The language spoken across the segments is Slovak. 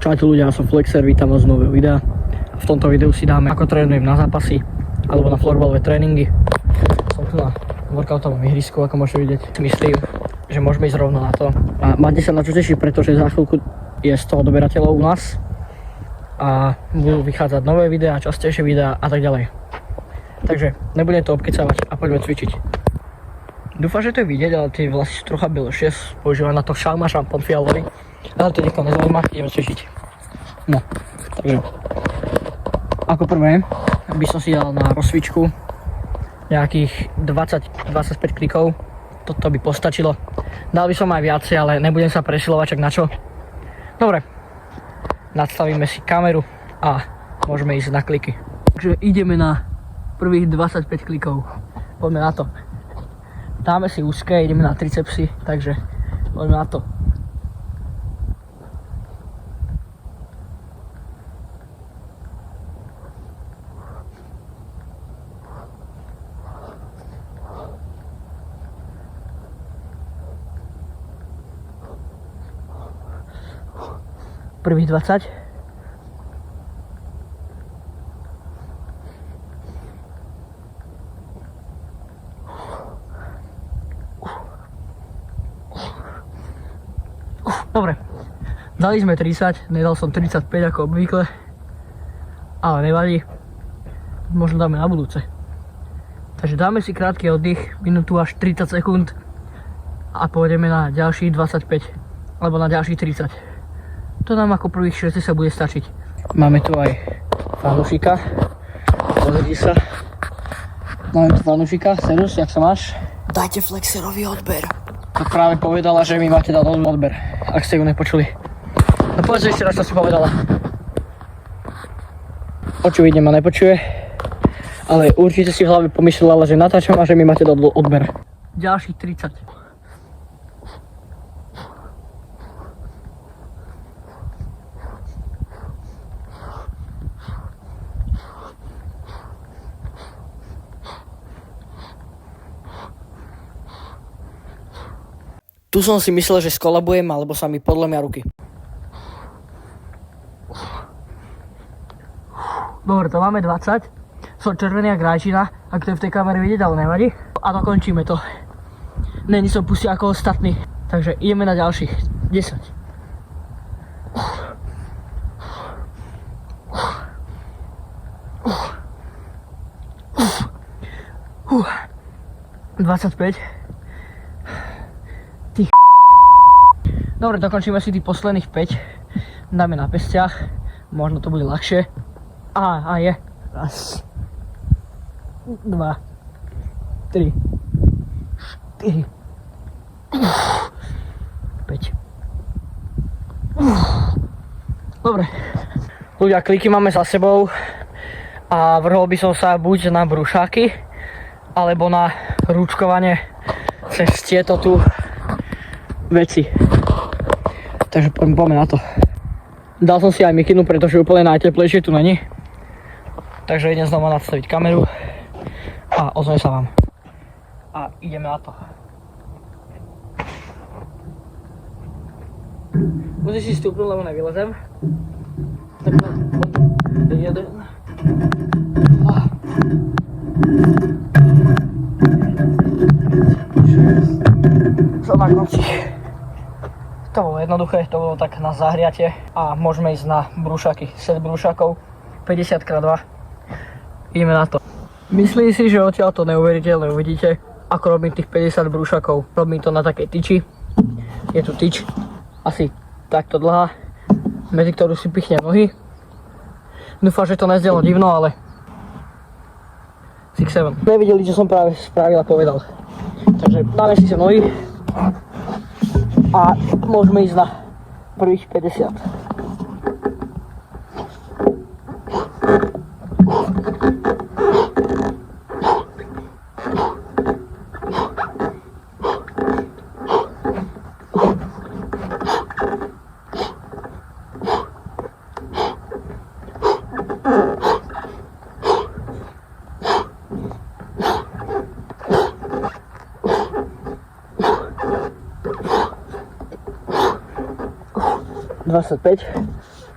Čaute ľudia, ja som Flexer, vítam vás z nového videa. V tomto videu si dáme, ako trénujem na zápasy alebo na florbalové tréningy. Som tu na workoutovom ihrisku, ako môžete vidieť. Myslím, že môžeme ísť rovno na to. A máte sa na čo tešiť, pretože za chvíľku je 100 odberateľov u nás a budú vychádzať nové videá, častejšie videá a tak ďalej. Takže nebudem to obkecávať a poďme cvičiť. Dúfam, že to je vidieť, ale tie vlasy sú trocha belšie. Používam na to šampón fialový. Ale to nikoho nezaujíma, ideme cvičiť. No, takže ako prvé by som si dal na rozcvičku nejakých 20-25 klikov. Toto by postačilo. Dal by som aj viacej, ale nebudem sa presilovať, čak na čo. Dobre, nastavíme si kameru a môžeme ísť na kliky. Takže ideme na prvých 25 klikov. Poďme na to. Dáme si úzke, ideme na tricepsy, takže poďme na to. Prvých 20. Dobre, dali sme 30, nedal som 35 ako obvykle, ale nevadí, možno dáme na budúce. Takže dáme si krátky oddych, minútu až 30 sekúnd a pôjdeme na ďalších 25 alebo na ďalších 30. To nám ako prvých 60 bude stačiť. Máme tu aj fanúšika. Pozrite sa. Máme tu fanúšika. Serus, jak sa máš? Dajte Flexerovi odber. To práve povedala, že mi máte dať odber, ak ste ju nepočuli. No povedz ešte raz, čo si povedala. Očividne ma nepočuje, ale určite si v hlave pomyslela, že natáčam a že mi máte dať odber. Ďalších 30. Tu som si myslel, že skolabujem, alebo sa mi podlomia ruky. Dobre, to máme 20. Som červený jak rajčina, ak to je v tej kamere vidieť, ale nevadí. A dokončíme to. Není som pustý ako ostatní. Takže ideme na ďalších 10. Uh. 25. Dobre, dokončíme si tých posledných 5. Dáme na pestiach. Možno to bude ľahšie. A je. Raz. 2. 3. 4. 5. Dobre. Ľudia, kliky máme za sebou. A vrhol by som sa buď na brúšáky, alebo na rúčkovanie cez tieto tu veci. Takže poďme na to. Dal som si aj mikinu, pretože úplne najteplejšie tu není. Takže idem znova nastaviť kameru a ozvem sa vám. A ideme na to. Musíš si stúpnúť, lebo nevylezem. Tak jeden. Som na konci. To bolo jednoduché, to bolo tak na zahriate a môžeme ísť na brúšaky, set brúšakov 50x2. Ideme na to. Myslím si, že odtiaľ to neuveríte, ale uvidíte, ako robím tých 50 brúšakov. Robím to na takej tyči. Je tu tyč, asi takto dlhá, medzi ktorú si pichnem nohy. Dúfam, že to nezdelo divno, ale 6-7. Nevideli, čo som práve spravil a povedal. Takže dáme si sa nohy a môžeme ísť na prvých 50. Dvadsaťpäť.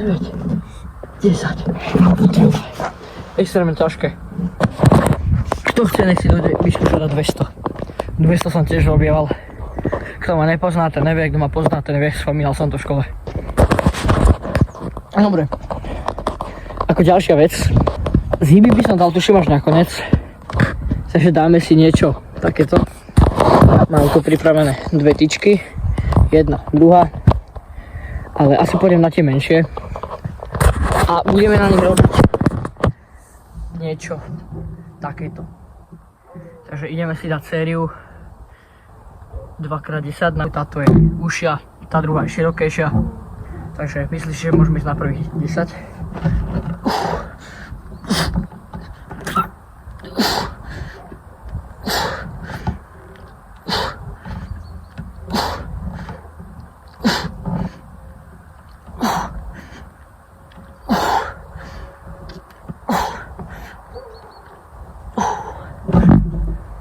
9, 10. Extrémne ťažké. Kto chce, nech si dojde vyskúšať na 200. 200 som tiež robieval. Kto ma nepozná, ten nevie, kto ma pozná, ten vie, spomínal som to v škole. Dobre. Ako ďalšia vec, z hyby by som dal tuším až nakoniec. Takže dáme si niečo takéto. Mám tu pripravené dve tyčky. Jedna, druhá. Ale asi pôjdem na tie menšie. A budeme na nich robiť niečo takéto. Takže ideme si dať sériu 2x10. Táto je užšia, tá druhá je širokejšia. Takže myslíš, že môžeme ísť na prvých 10?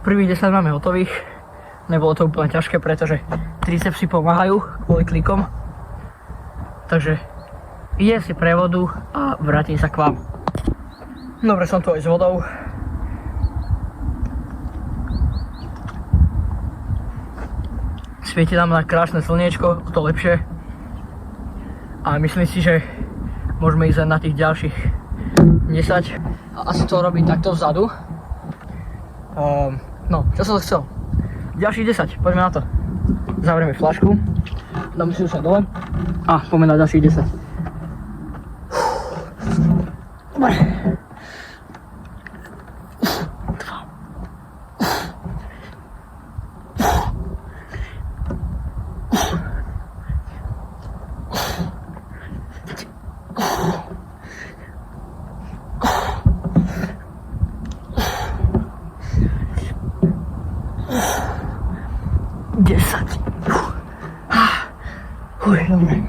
Prvých 10 máme hotových. Nebolo to úplne ťažké, pretože tricepsy pomáhajú kvôli klikom. Takže idem si prevodu a vrátim sa k vám. Dobre, som tu aj s vodou. Svieti nám na krásne slniečko, to lepšie. A myslím si, že môžeme ísť na tých ďalších 10. A asi to robiť takto vzadu. No, čo som chcel? Ďalších 10, poďme na to. Zavrieme fľašku, dáme si už aj dole a poďme na ďalších 10. Dobre. Dobre.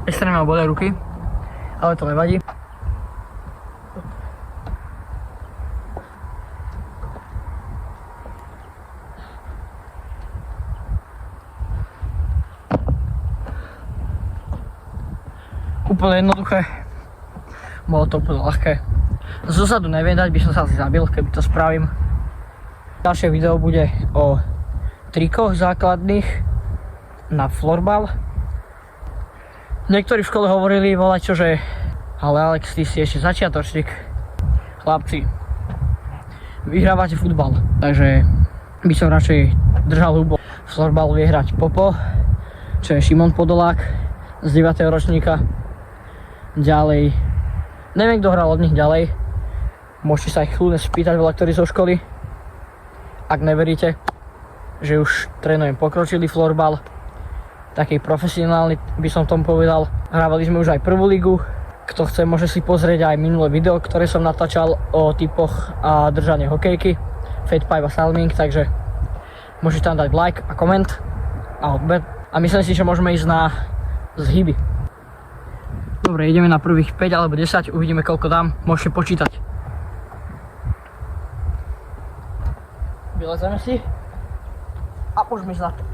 Extrémne ma bolia ruky, ale to nevadí. Úplne jednoduché. Bolo to úplne ľahké. Zozadu neviem dať, by som sa asi zabil, keby to spravím. Ďalšie video bude o trikoch základných na florbal. Niektorí v škole hovorili volať že ale Alex, ty si ešte začiatočník. Chlapci, vyhrávate futbal, takže by som radšej držal hubo. Florbal vie hrať Popo, čo je Šimon Podolák z 9. ročníka. Ďalej, neviem kto hral od nich ďalej, môžete sa ich kľudne spýtať veľa ktorí zo školy. Ak neveríte, že už trénujem pokročilý florbal, taký profesionálny by som tomu povedal. Hrávali sme už aj prvú ligu. Kto chce, môže si pozrieť aj minulé video, ktoré som natáčal o typoch a držanie hokejky, Fade Pipe a Salming, takže môžete tam dať like a koment a odber. A myslím si, že môžeme ísť na zhyby. Dobre, ideme na prvých 5 alebo 10, uvidíme koľko dám, môžete počítať. Vylezeme si a môžeme ísť na to.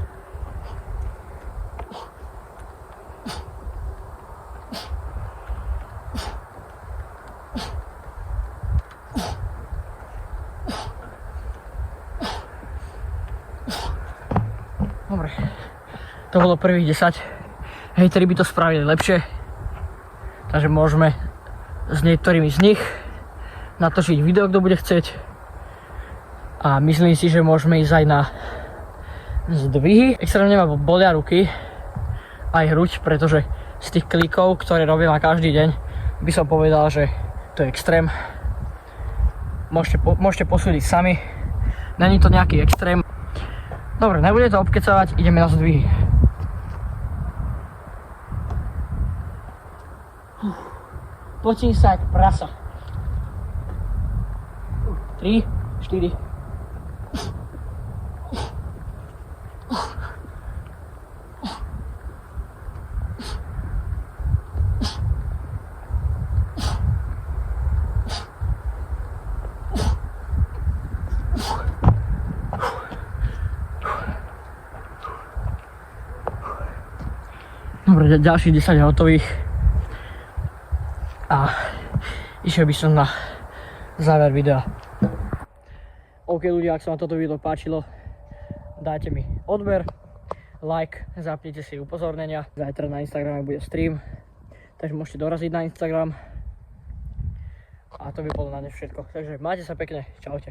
Dobre, to bolo prvých 10. Hejteri by to spravili lepšie, takže môžeme s niektorými z nich natočiť video, kto bude chcieť. A myslím si, že môžeme ísť aj na zdvihy. Extrémne ma bolia ruky, aj hruď, pretože z tých klikov, ktoré robím na každý deň, by som povedal, že to je extrém. Môžete posúdiť sami, není to nejaký extrém. Dobre, nebude to obkecávať, ideme na zdvihy. Potím sa jak prasa. 3, 4. Dobre, ďalších 10 hotových. A išiel by som na záver videa. OK ľudia, ak sa vám toto video páčilo, dajte mi odber, like, zapnite si upozornenia. Zajtra na Instagrame bude stream, takže môžete doraziť na Instagram. A to by bolo na dnes všetko. Takže majte sa pekne, čaute.